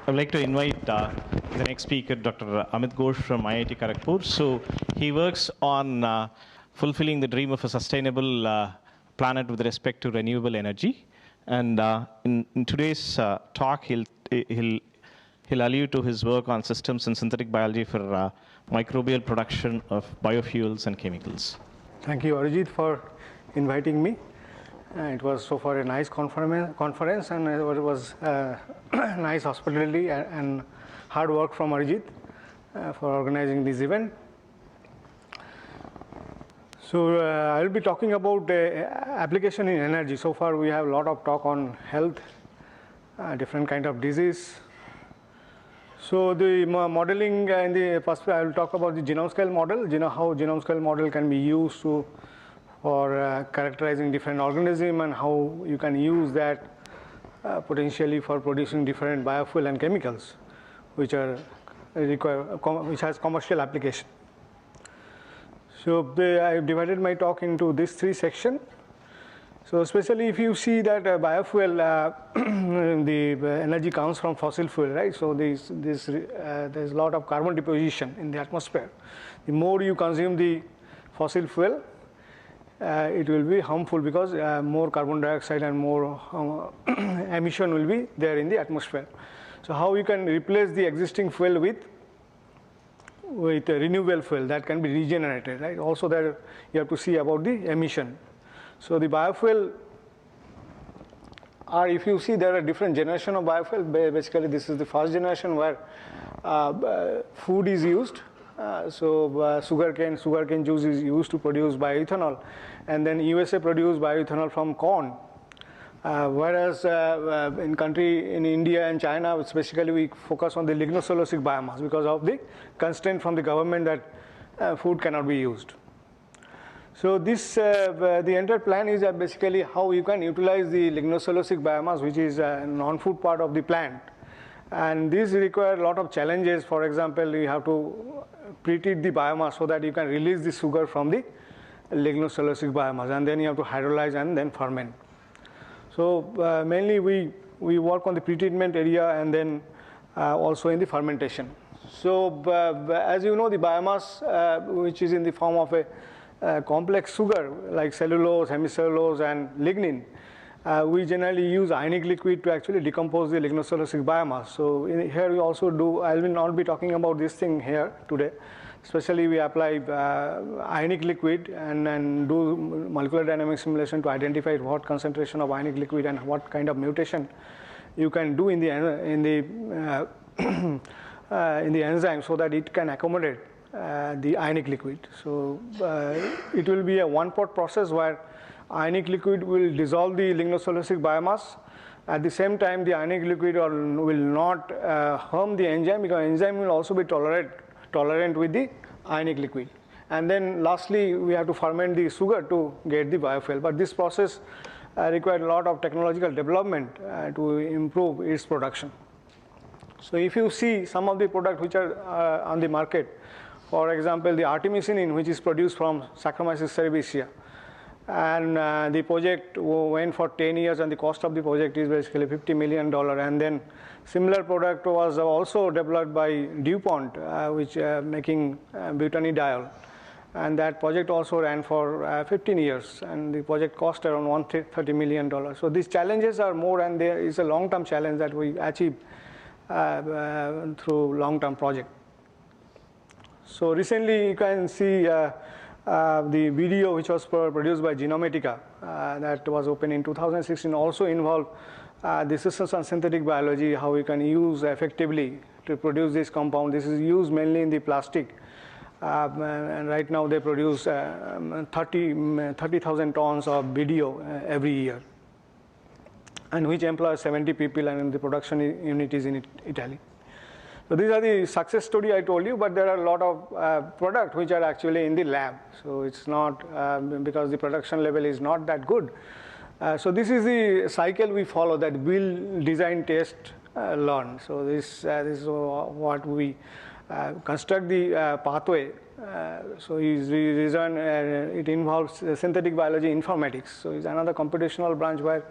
I would like to invite the next speaker, Dr. Amit Ghosh from IIT Kharagpur. So he works on fulfilling the dream of a sustainable planet with respect to renewable energy. And in today's talk, he'll allude to his work on systems and synthetic biology for microbial production of biofuels and chemicals. Thank you, Arijit, for inviting me. It was so far a nice conference, and it was nice hospitality and hard work from Arijit for organizing this event. So I will be talking about application in energy. So far we have a lot of talk on health, different kind of disease. So the modeling in the first, I will talk about the genome scale model, how genome scale model can be used for characterizing different organisms, and how you can use that potentially for producing different biofuel and chemicals, which has commercial application. So I divided my talk into these three sections. So especially if you see that biofuel, the energy comes from fossil fuel, right? So there's a lot of carbon deposition in the atmosphere. The more you consume the fossil fuel, it will be harmful, because more carbon dioxide and more emission will be there in the atmosphere. So how you can replace the existing fuel with a renewable fuel that can be regenerated, right? Also there you have to see about the emission. So the biofuel are, if you see, there are different generation of biofuel. Basically this is the first generation where food is used. Sugarcane juice is used to produce bioethanol, and then USA produce bioethanol from corn. Whereas in India and China, specifically, we focus on the lignocellulosic biomass because of the constraint from the government that food cannot be used. So this the entire plan is basically how you can utilize the lignocellulosic biomass, which is a non-food part of the plant. And these require a lot of challenges. For example, you have to pre-treat the biomass so that you can release the sugar from the lignocellulosic biomass, and then you have to hydrolyze and then ferment. So mainly we work on the pre-treatment area, and then also in the fermentation. So as you know, the biomass which is in the form of a complex sugar like cellulose, hemicellulose, and lignin, we generally use ionic liquid to actually decompose the lignocellulosic biomass. So here we also do, I will not be talking about this thing here today. Especially we apply ionic liquid and do molecular dynamic simulation to identify what concentration of ionic liquid and what kind of mutation you can do in the enzyme, so that it can accommodate the ionic liquid. So it will be a one-pot process where ionic liquid will dissolve the lignocellulosic biomass. At the same time, the ionic liquid will not harm the enzyme, because enzyme will also be tolerant with the ionic liquid. And then lastly, we have to ferment the sugar to get the biofuel. But this process required a lot of technological development to improve its production. So if you see some of the products which are on the market, for example, the artemisinin, which is produced from Saccharomyces cerevisiae, and the project went for 10 years, and the cost of the project is basically $50 million. And then similar product was also developed by DuPont, which making butanediol, and that project also ran for 15 years, and the project cost around $130 million. So these challenges are more, and there is a long-term challenge that we achieve through long-term project. So recently you can see the video which was produced by Genomatica that was open in 2016 also involved the systems and synthetic biology, how we can use effectively to produce this compound. This is used mainly in the plastic, and right now they produce 30,000 tons of BDO every year, and which employs 70 people, and the production unit is in Italy. So these are the success story I told you, but there are a lot of products which are actually in the lab. So it's not because the production level is not that good. So this is the cycle we follow, that build, design, test, learn. So this is what we construct the pathway. So it involves synthetic biology informatics. So it's another computational branch where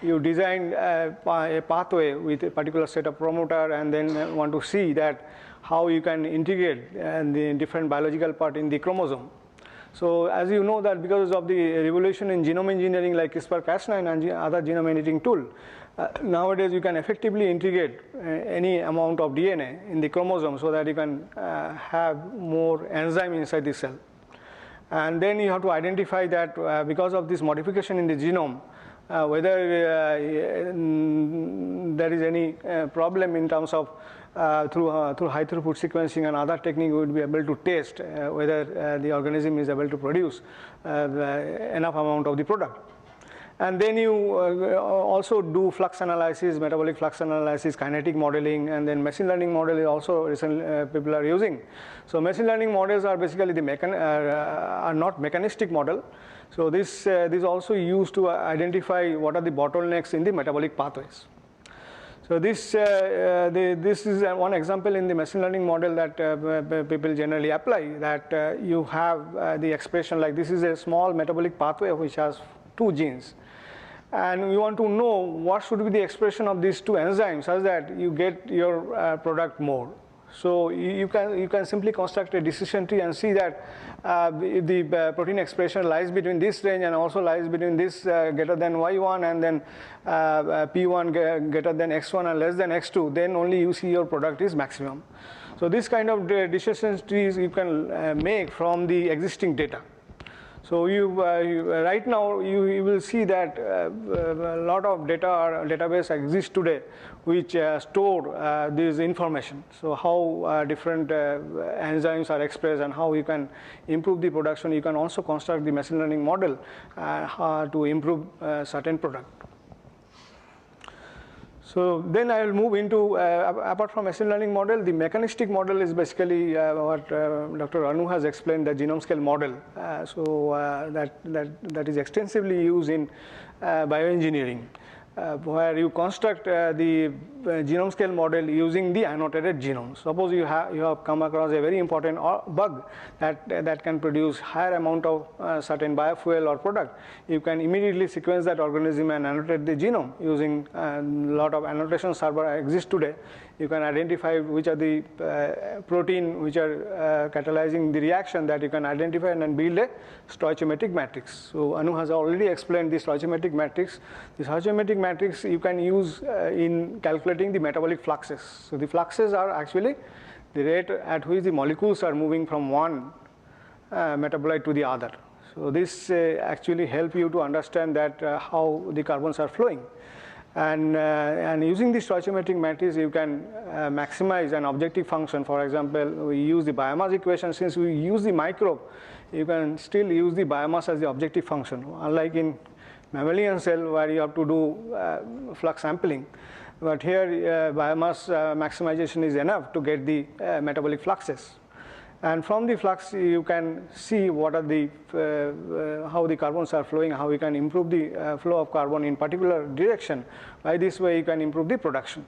you design a pathway with a particular set of promoter, and then want to see that how you can integrate the different biological part in the chromosome. So as you know that because of the revolution in genome engineering like CRISPR-Cas9 and other genome editing tool, nowadays you can effectively integrate any amount of DNA in the chromosome so that you can have more enzyme inside the cell. And then you have to identify that because of this modification in the genome, whether there is any problem in terms of through high throughput sequencing and other technique, we would be able to test whether the organism is able to produce enough amount of the product. And then you also do flux analysis, metabolic flux analysis, kinetic modeling, and then machine learning model is also recently people are using. So machine learning models are basically are not mechanistic model. So this is also used to identify what are the bottlenecks in the metabolic pathways. So this is one example in the machine learning model that people generally apply, that you have the expression like this is a small metabolic pathway which has 2 genes. And we want to know what should be the expression of these 2 enzymes such that you get your product more. So you can simply construct a decision tree and see that if the protein expression lies between this range and also lies between this greater than Y1 and then P1 greater than X1 and less than X2, then only you see your product is maximum. So this kind of decision trees you can make from the existing data. So right now you will see that a lot of data or database exists today which store this information. So how different enzymes are expressed and how you can improve the production. You can also construct the machine learning model to improve certain product. So then I will move into, apart from machine learning model, the mechanistic model is basically what Dr. Anu has explained, the genome scale model. That is extensively used in bioengineering, where you construct the genome scale model using the annotated genome. Suppose you have come across a very important bug that can produce higher amount of certain biofuel or product. You can immediately sequence that organism and annotate the genome using a lot of annotation server exists today. You can identify which are the protein which are catalyzing the reaction that you can identify and then build a stoichiometric matrix. So Anu has already explained the stoichiometric matrix. The stoichiometric matrix you can use in calculating the metabolic fluxes. So the fluxes are actually the rate at which the molecules are moving from one metabolite to the other. So this actually help you to understand that how the carbons are flowing. And using the stoichiometric matrix, you can maximize an objective function. For example, we use the biomass equation. Since we use the microbe, you can still use the biomass as the objective function. Unlike in mammalian cell where you have to do flux sampling. But here biomass maximization is enough to get the metabolic fluxes. And from the flux, you can see what are the how the carbons are flowing, how you can improve the flow of carbon in particular direction. By this way, you can improve the production.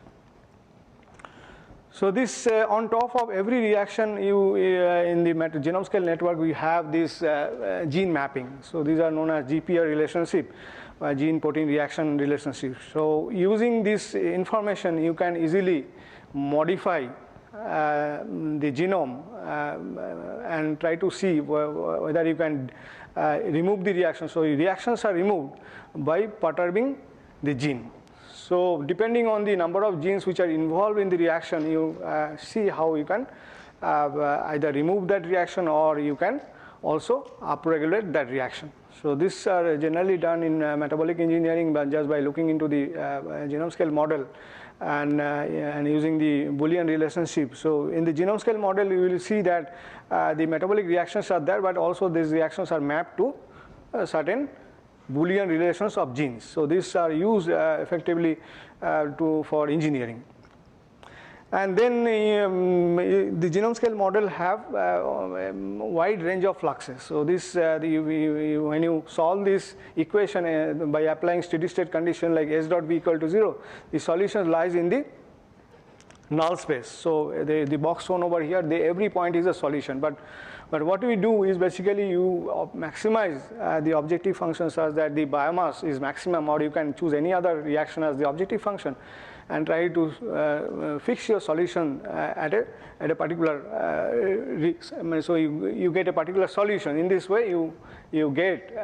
So this on top of every reaction, in the genome scale network, we have this gene mapping. So these are known as GPR relationship, gene-protein reaction relationship. So using this information, you can easily modify the genome and try to see whether you can remove the reaction. So reactions are removed by perturbing the gene. So depending on the number of genes which are involved in the reaction, you see how you can either remove that reaction or you can also upregulate that reaction. So these are generally done in metabolic engineering, but just by looking into the genome scale model and using the Boolean relationship. So in the genome scale model, you will see that the metabolic reactions are there, but also these reactions are mapped to certain Boolean relations of genes. So these are used effectively for engineering. And then the genome scale model have a wide range of fluxes. So this, when you solve this equation by applying steady state condition like S dot V equal to 0, the solution lies in the null space. So the box shown over here, every point is a solution. But what we do is basically you maximize the objective function such that the biomass is maximum, or you can choose any other reaction as the objective function, and try to fix your solution at a particular so you get a particular solution. In this way, you get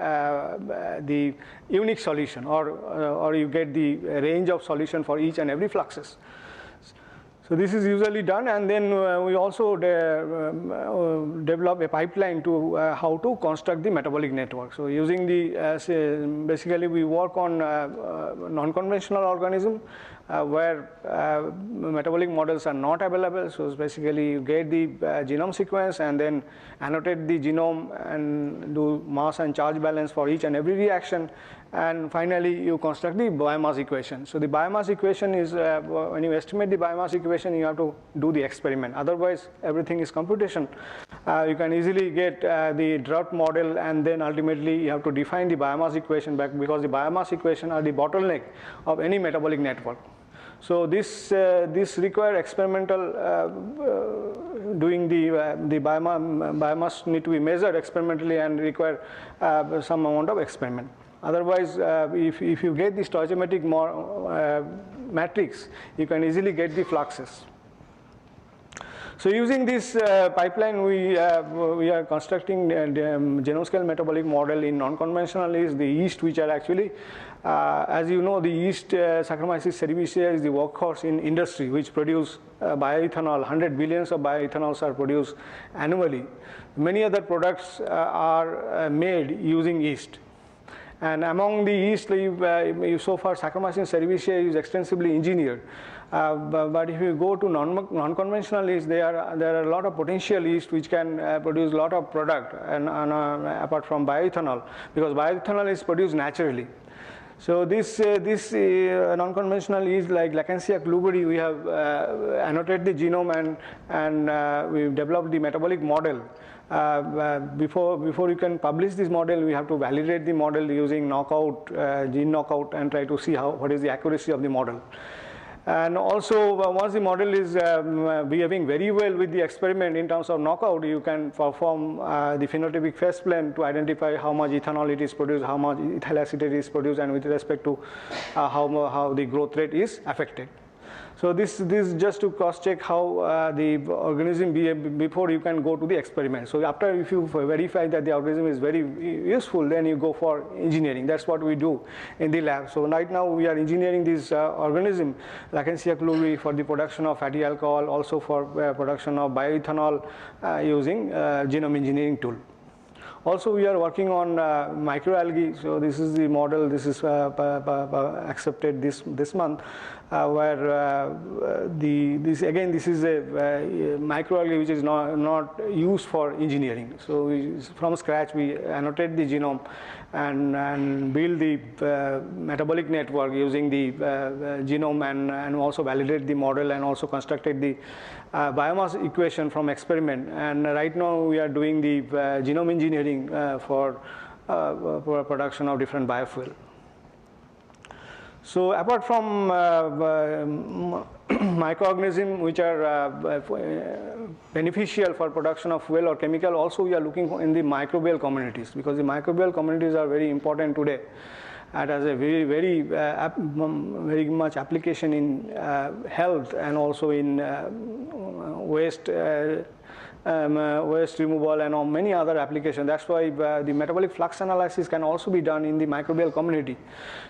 the unique solution, or you get the range of solution for each and every fluxes. So this is usually done, and then we also develop a pipeline to how to construct the metabolic network. So using the basically we work on non-conventional organism where metabolic models are not available. So basically you get the genome sequence and then annotate the genome and do mass and charge balance for each and every reaction. And finally, you construct the biomass equation. So the biomass equation is, when you estimate the biomass equation, you have to do the experiment. Otherwise, everything is computation. You can easily get the drought model, and then ultimately you have to define the biomass equation back, because the biomass equation are the bottleneck of any metabolic network. So this require experimental doing the biomass need to be measured experimentally and require some amount of experiment. Otherwise, if you get the stoichiometric matrix, you can easily get the fluxes. So using this pipeline, we are constructing genome scale metabolic model in non-conventional is the yeast, which are actually, as you know, the yeast Saccharomyces cerevisiae is the workhorse in industry, which produce bioethanol. 100 billions of bioethanols are produced annually. Many other products are made using yeast. And among the yeast, so far Saccharomyces cerevisiae is extensively engineered. But if you go to non-conventional yeast, there are a lot of potential yeast which can produce a lot of product, and apart from bioethanol, because bioethanol is produced naturally. So this non-conventional yeast like Lactantia kluberi, we have annotated the genome and we've developed the metabolic model. Before you can publish this model, we have to validate the model using knockout, gene knockout, and try to see what is the accuracy of the model. And also, once the model is behaving very well with the experiment in terms of knockout, you can perform the phenotypic phase plan to identify how much ethanol it is produced, how much ethyl acetate is produced, and with respect to how the growth rate is affected. So this is just to cross-check how the organism behave before you can go to the experiment. So after, if you verify that the organism is very useful, then you go for engineering. That's what we do in the lab. So right now we are engineering this organism, Lactantia kluberi, for the production of fatty alcohol, also for production of bioethanol using genome engineering tool. Also, we are working on microalgae. So this is the model. This is accepted this month, where this is a microalgae which is not used for engineering. So from scratch we annotate the genome and build the metabolic network using the genome, and also validate the model, and also constructed the biomass equation from experiment. And right now we are doing the genome engineering for production of different biofuel. So apart from microorganisms which are beneficial for production of fuel or chemical, also we are looking in the microbial communities, because the microbial communities are very important today. It has a very much application in health, and also in waste removal and many other applications. That's why the metabolic flux analysis can also be done in the microbial community.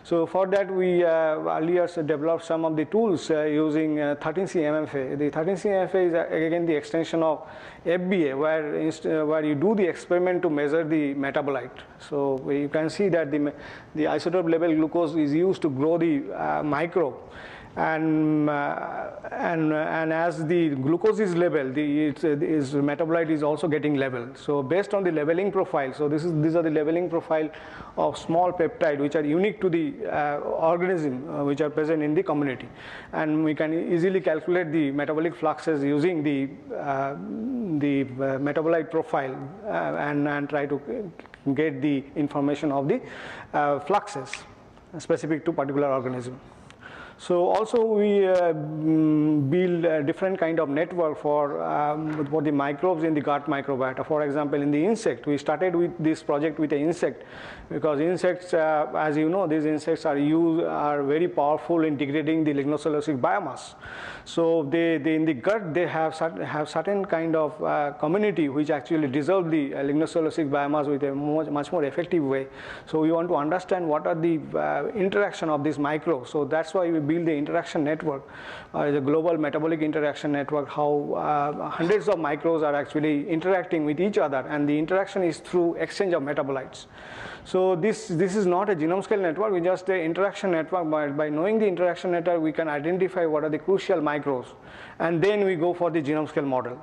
So for that, we earlier developed some of the tools using 13C MFA. The 13C MFA is again the extension of FBA, where you do the experiment to measure the metabolite. So you can see that the isotope level glucose is used to grow the microbe. And as the glucose is leveled, its metabolite is also getting leveled. So based on the leveling profile, so these are the leveling profile of small peptide which are unique to the organism which are present in the community, and we can easily calculate the metabolic fluxes using the metabolite profile and try to get the information of the fluxes specific to particular organism. So also we build a different kind of network for the microbes in the gut microbiota. For example, in the insect, we started with this project with the insect because insects, as you know, these insects are very powerful in degrading the lignocellulosic biomass. So in the gut they have certain kind of community which actually dissolve the lignocellulosic biomass with a much more effective way. So we want to understand what are the interaction of these microbes. So that's why we build the interaction network, the global metabolic interaction network, how hundreds of microbes are actually interacting with each other, and the interaction is through exchange of metabolites. So this is not a genome scale network, we just an interaction network. By knowing the interaction network, we can identify what are the crucial microbes, and then we go for the genome scale model.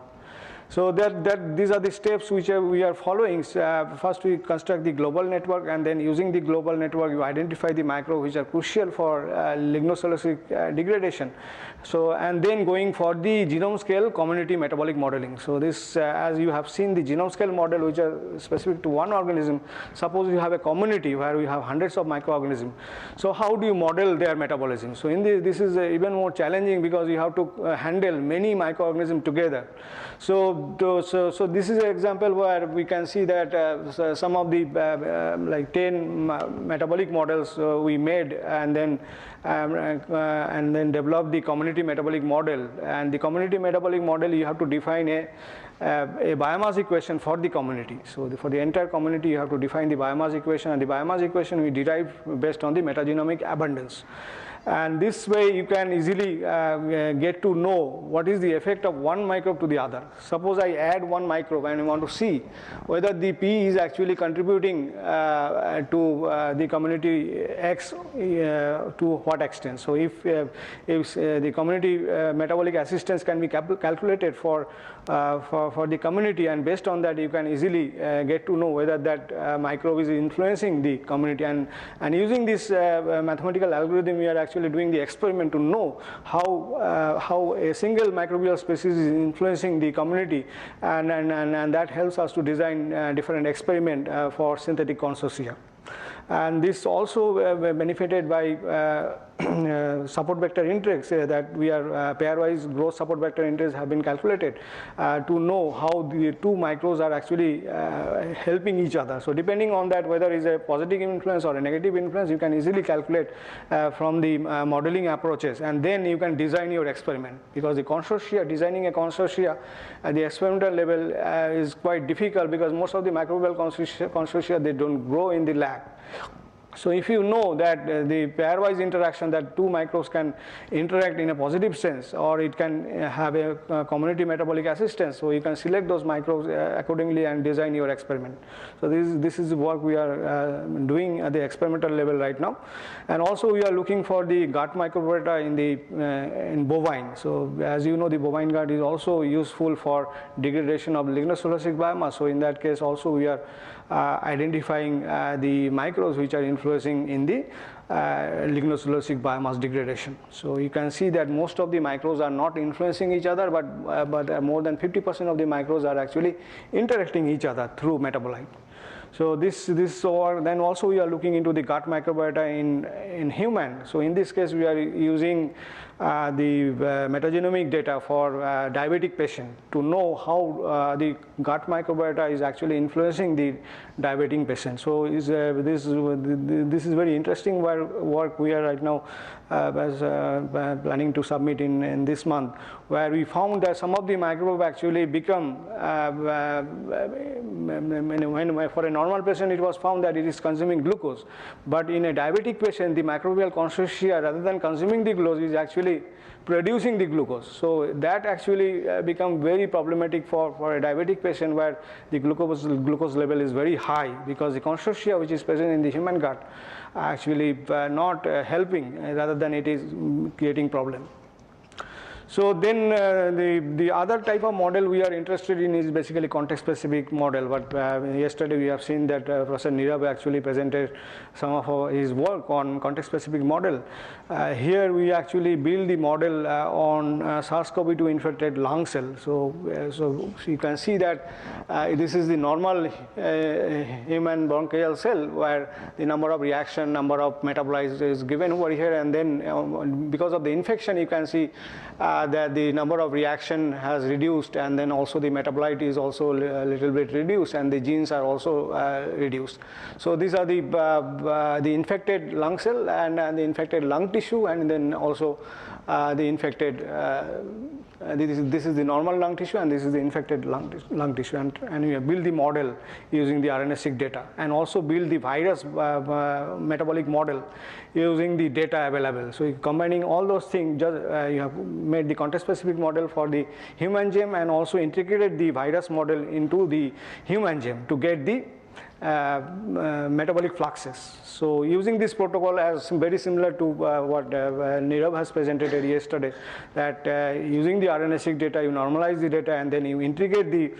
So these are the steps which we are following. First we construct the global network, and then using the global network you identify the microbes which are crucial for lignocellulosic degradation. So and then going for the genome scale community metabolic modeling. So this as you have seen the genome scale model which are specific to one organism. Suppose you have a community where we have hundreds of microorganisms. So how do you model their metabolism? So this is even more challenging because you have to handle many microorganisms together. So this is an example where we can see that some of the like 10 metabolic models we made, and then develop the community metabolic model. And the community metabolic model, you have to define a biomass equation for the community. So for the entire community you have to define the biomass equation, and the biomass equation we derive based on the metagenomic abundance. And this way you can easily get to know what is the effect of one microbe to the other. Suppose I add one microbe and I want to see whether the P is actually contributing to the community X to what extent. So if the community metabolic assistance can be calculated for the community, and based on that you can easily get to know whether that microbe is influencing the community. And using this mathematical algorithm, we are actually doing the experiment to know how a single microbial species is influencing the community, and that helps us to design different experiment for synthetic consortia. And this also benefited by support vector index that we are pairwise growth support vector index have been calculated to know how the two microbes are actually helping each other. So depending on that, whether it's a positive influence or a negative influence, you can easily calculate from the modeling approaches, and then you can design your experiment. Because the consortia, designing a consortia at the experimental level is quite difficult, because most of the microbial consortia they don't grow in the lab. So if you know that the pairwise interaction, that two microbes can interact in a positive sense, or it can have a community metabolic assistance, so you can select those microbes accordingly and design your experiment. So this is the work we are doing at the experimental level right now. And also we are looking for the gut microbiota in bovine. So as you know, the bovine gut is also useful for degradation of lignocellulosic biomass. So in that case also we are identifying the microbes which are influencing in the lignocellulosic biomass degradation. So you can see that most of the microbes are not influencing each other, but more than 50% of the microbes are actually interacting each other through metabolite. So then also we are looking into the gut microbiota in human. So in this case we are using the metagenomic data for diabetic patient to know how the gut microbiota is actually influencing the diabetic patient. So this is very interesting work we are right now planning to submit in this month, where we found that some of the microbes actually become for a normal patient it was found that it is consuming glucose, but in a diabetic patient the microbial consortia, rather than consuming the glucose, is actually producing the glucose. So that actually become very problematic for a diabetic patient, where the glucose level is very high, because the consortia which is present in the human gut actually not helping, rather than it is creating problem. So then the other type of model we are interested in is basically context-specific model. But yesterday we have seen that Professor Nirav actually presented some of his work on context-specific model. Here we actually build the model on SARS-CoV-2 infected lung cell. So you can see that this is the normal human bronchial cell where the number of reaction, number of metabolites is given over here, and then because of the infection you can see that the number of reaction has reduced, and then also the metabolite is also a little bit reduced, and the genes are also reduced. So these are the infected lung cell and the infected lung tissue, and then also the infected this is the normal lung tissue, and this is the infected lung tissue, and we build the model using the RNA-seq data, and also build the virus metabolic model using the data available. So combining all those things, you have made the context-specific model for the human gene, and also integrated the virus model into the human gene to get the metabolic fluxes. So using this protocol as very similar to what Nirav has presented yesterday, that using the RNA-seq data, you normalize the data, and then you integrate the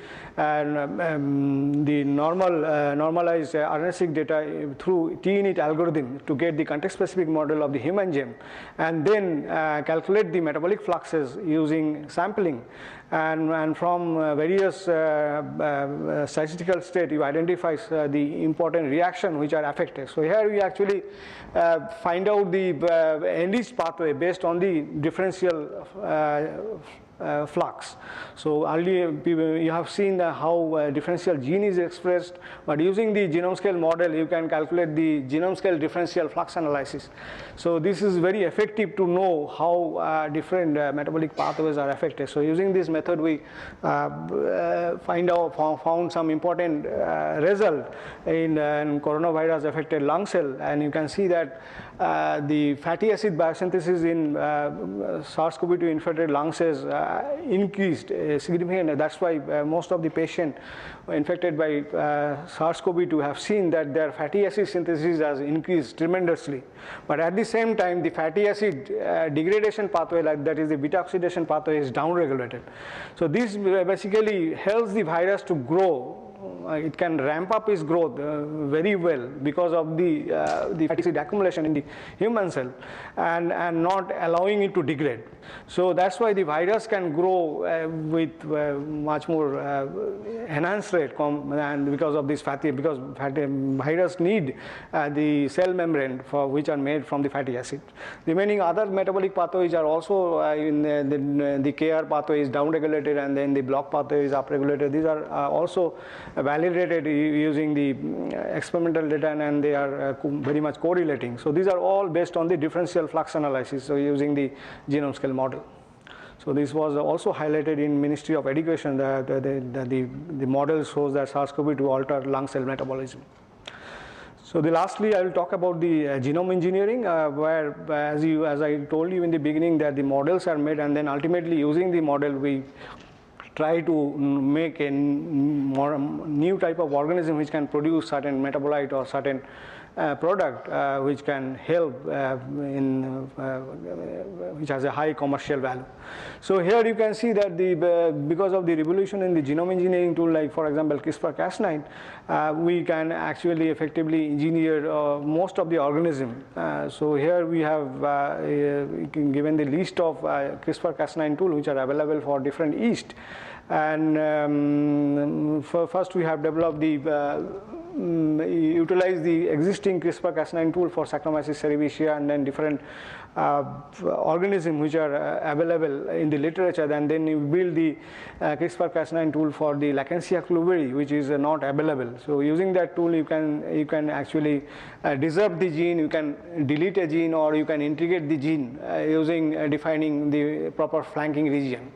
normalized RNA-seq data through T-init algorithm to get the context-specific model of the human gene, and then calculate the metabolic fluxes using sampling. And from various statistical state, you identify the important reaction which are affected. So here we actually find out the enriched pathway based on the differential flux. So earlier you have seen how differential gene is expressed, but using the genome scale model you can calculate the genome scale differential flux analysis. So this is very effective to know how different metabolic pathways are affected. So using this method we found some important result in coronavirus affected lung cell, and you can see that the fatty acid biosynthesis in SARS-CoV-2 infected lung cells increased significantly. That's why most of the patients infected by SARS-CoV-2 have seen that their fatty acid synthesis has increased tremendously. But at the same time, the fatty acid degradation pathway, like that is the beta oxidation pathway, is downregulated. So this basically helps the virus to grow. It can ramp up its growth very well because of the fatty acid accumulation in the human cell, and not allowing it to degrade. So that's why the virus can grow with much more enhanced rate, and because of this because virus need the cell membrane for which are made from the fatty acid. Remaining other metabolic pathways are also in the KR pathway is downregulated, and then the block pathway is upregulated. These are also validated using the experimental data, and they are very much correlating. So these are all based on the differential flux analysis, so using the genome scale model. So this was also highlighted in Ministry of Education, that the model shows that SARS-CoV-2 alter lung cell metabolism. So lastly, I will talk about the genome engineering, where as I told you in the beginning, that the models are made, and then ultimately using the model we try to make a new type of organism which can produce certain metabolite or certain product which can help which has a high commercial value. So here you can see that because of the revolution in the genome engineering tool, like for example CRISPR-Cas9, we can actually effectively engineer most of the organism. So here we have given the list of CRISPR-Cas9 tools which are available for different yeast. And first we have developed utilize the existing CRISPR-Cas9 tool for Saccharomyces cerevisiae, and then different organisms which are available in the literature, and then you build the CRISPR-Cas9 tool for the Lackensia cluveri, which is not available. So using that tool you can actually disrupt the gene, you can delete a gene, or you can integrate the gene using defining the proper flanking region.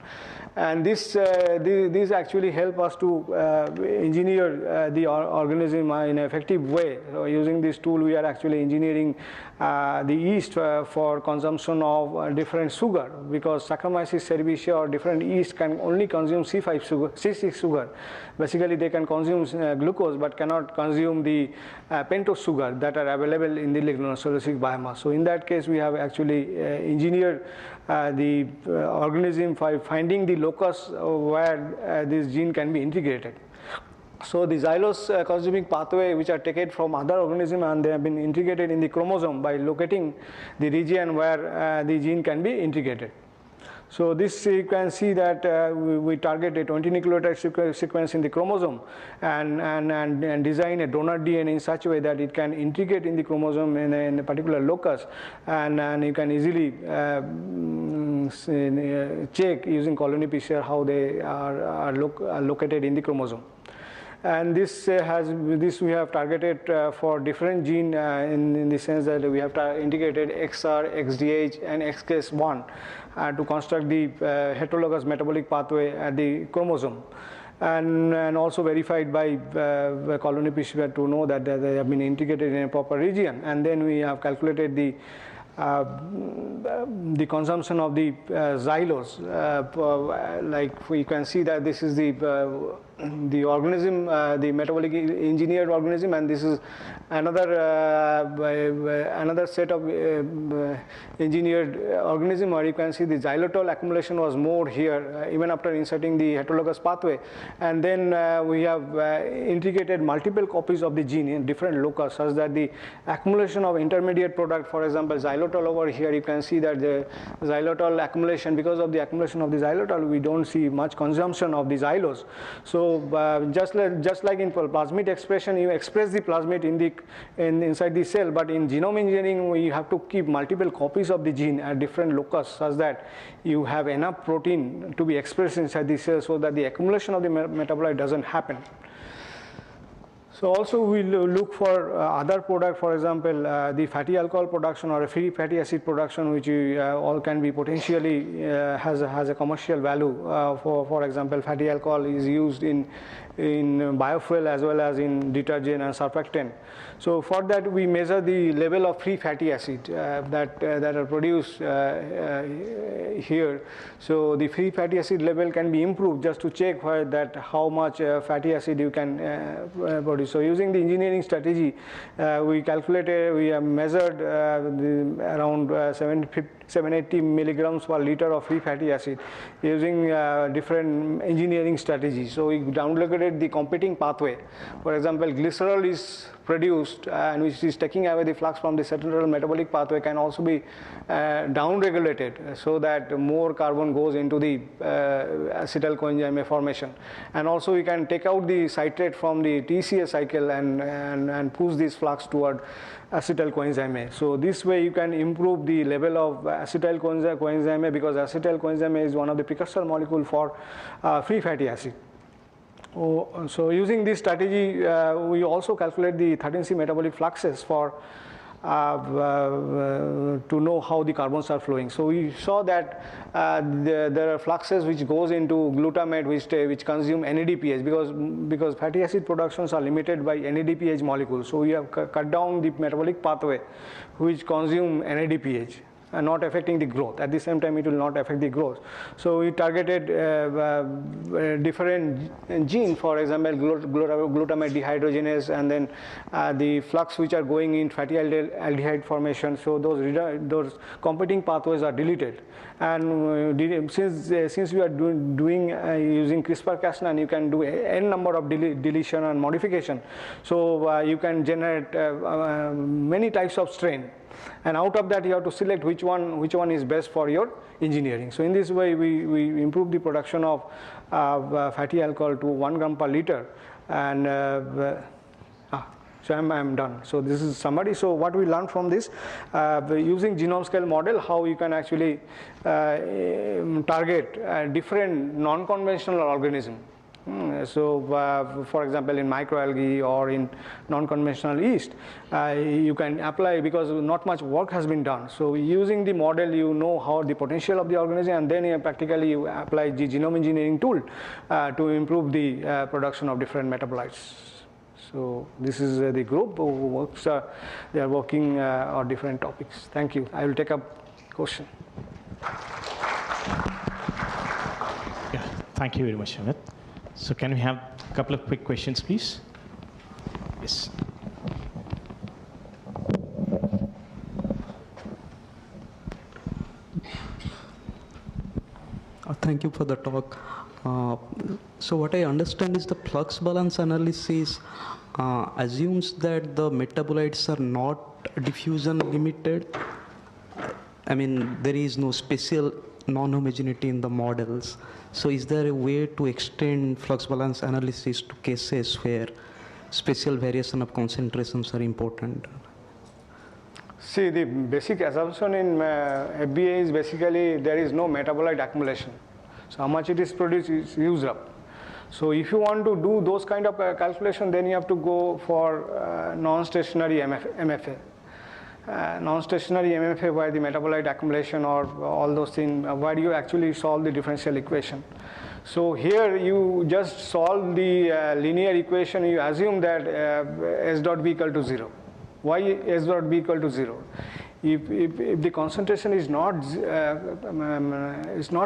And these actually help us to engineer the organism in an effective way. So using this tool, we are actually engineering the yeast for consumption of different sugar, because Saccharomyces cerevisiae or different yeast can only consume C5 sugar, C6 sugar. Basically, they can consume glucose but cannot consume the pentose sugar that are available in the lignocellulosic biomass. So in that case, we have actually engineered the organism by finding the locus where this gene can be integrated. So the xylose consuming pathway, which are taken from other organisms, and they have been integrated in the chromosome by locating the region where the gene can be integrated. So this you can see that we target a 20 nucleotide sequence in the chromosome and design a donor DNA in such a way that it can integrate in the chromosome in a particular locus, and you can easily check using colony PCR how they are located in the chromosome. And this we have targeted for different gene in the sense that we have integrated XR, XDH, and XKS1 to construct the heterologous metabolic pathway at the chromosome, and also verified by colony PCR to know that they have been integrated in a proper region. And then we have calculated the consumption of the xylose. Like we can see that this is the organism, the metabolic engineered organism, and this is another set of engineered organism where you can see the xylitol accumulation was more here even after inserting the heterologous pathway. And then we have integrated multiple copies of the gene in different locus such that the accumulation of intermediate product, for example xylitol over here, you can see that the xylitol accumulation, because of the accumulation of the xylitol, we don't see much consumption of the xylose. So just like in plasmid expression, you express the plasmid inside the cell, but in genome engineering, we have to keep multiple copies of the gene at different locus such that you have enough protein to be expressed inside the cell so that the accumulation of the metabolite doesn't happen. So also we look for other product, for example, the fatty alcohol production or a free fatty acid production, which all can be potentially has a commercial value. For example, fatty alcohol is used in biofuel as well as in detergent and surfactant. So for that we measure the level of free fatty acid that are produced here. So the free fatty acid level can be improved just to check how much fatty acid you can produce. So using the engineering strategy, we have measured around 780 milligrams per liter of free fatty acid using different engineering strategies. So we downregulated the competing pathway. For example, glycerol is produced and which is taking away the flux from the central metabolic pathway can also be downregulated so that more carbon goes into the acetyl coenzyme formation. And also we can take out the citrate from the TCA cycle and push this flux toward acetyl coenzyme. So this way you can improve the level of acetyl coenzyme, because acetyl coenzyme is one of the precursor molecule for free fatty acid. So using this strategy, we also calculate the 13C metabolic fluxes for to know how the carbons are flowing. So we saw that there are fluxes which goes into glutamate which consume NADPH because fatty acid productions are limited by NADPH molecules. So we have cut down the metabolic pathway which consume NADPH. And not affecting the growth. At the same time, it will not affect the growth. So we targeted different genes, for example, glutamate dehydrogenase, and then the flux which are going in fatty aldehyde formation. So those competing pathways are deleted. And since we are doing using CRISPR-Cas9, you can do n number of deletion and modification. So you can generate many types of strain. And out of that, you have to select which one is best for your engineering. So in this way, we improve the production of fatty alcohol to 1 gram per liter. And so I'm done. So this is summary. So what we learned from this, using genome scale model, how you can actually target different non-conventional organisms. For example, in microalgae or in non-conventional yeast, you can apply because not much work has been done. So using the model, you know how the potential of the organism, and then practically you apply the genome engineering tool to improve the production of different metabolites. So this is the group who works. They are working on different topics. Thank you. I will take up question. Yeah, thank you very much, Amit. So can we have a couple of quick questions, please? Yes. Thank you for the talk. So what I understand is the flux balance analysis assumes that the metabolites are not diffusion limited. I mean, there is no special non-homogeneity in the models. So is there a way to extend flux balance analysis to cases where spatial variation of concentrations are important? See, the basic assumption in FBA is basically there is no metabolite accumulation. So how much it is produced is used up. So if you want to do those kind of calculation, then you have to go for non-stationary MFA. Non-stationary MFA where the metabolite accumulation or all those things, where you actually solve the differential equation. So here you just solve the linear equation, you assume that S dot B equal to 0. Why S dot B equal to 0? If the concentration is not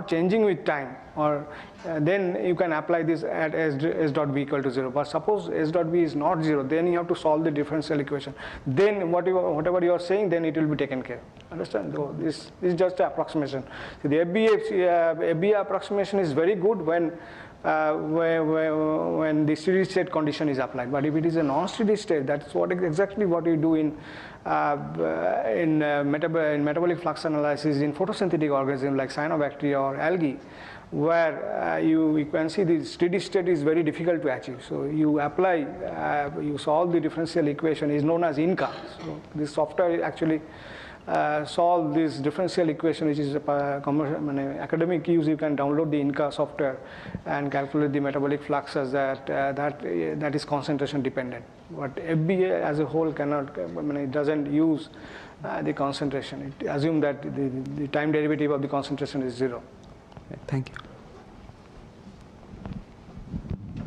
changing with time, or then you can apply this at S dot B equal to 0. But suppose S dot B is not 0, then you have to solve the differential equation. Then whatever you are saying, then it will be taken care. Understand? So this is just an approximation. So the FBA approximation is very good when the steady state condition is applied. But if it is a non-steady state, that's exactly what you do in metabolic flux analysis in photosynthetic organisms like cyanobacteria or algae, where you can see the steady state is very difficult to achieve. So you apply, you solve the differential equation, is known as INCA. So this software actually solve this differential equation, which is academic use. You can download the INCA software and calculate the metabolic fluxes that is concentration dependent. But FBA as a whole cannot, it doesn't use the concentration. It assumes that the time derivative of the concentration is 0. Thank you.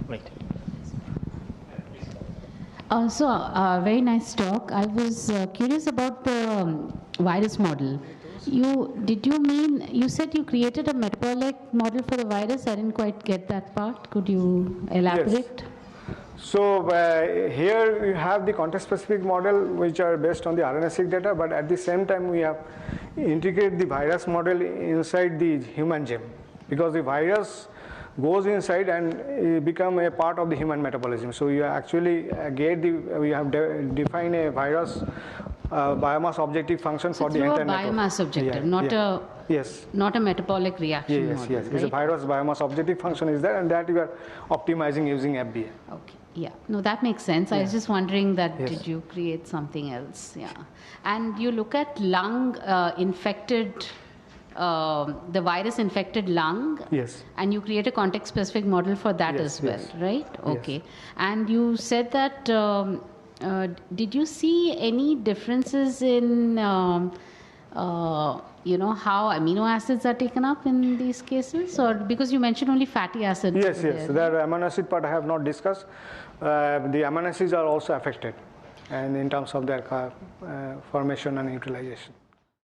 Right. Very nice talk. I was curious about the virus model. You said you created a metabolic model for the virus? I didn't quite get that part. Could you elaborate? Yes. So here you have the context-specific model, which are based on the RNA-seq data, but at the same time we have integrated the virus model inside the human gene, because the virus goes inside and become a part of the human metabolism. So you actually we have defined a virus biomass objective function for the entire network. Biomass objective, not a metabolic reaction model, yes. Right? It's a virus biomass objective function is there, and that you are optimizing using FBA. Okay. Yeah, no, that makes sense. I was just wondering that Yes. did you create something else? Yeah, and you look at lung infected, the virus infected lung. Yes. And you create a context-specific model for that as well, right? Okay. Yes. And you said that. Did you see any differences in, how amino acids are taken up in these cases, or because you mentioned only fatty acids? Yes. The amino acid part I have not discussed. The amino acids are also affected, and in terms of their formation and utilization.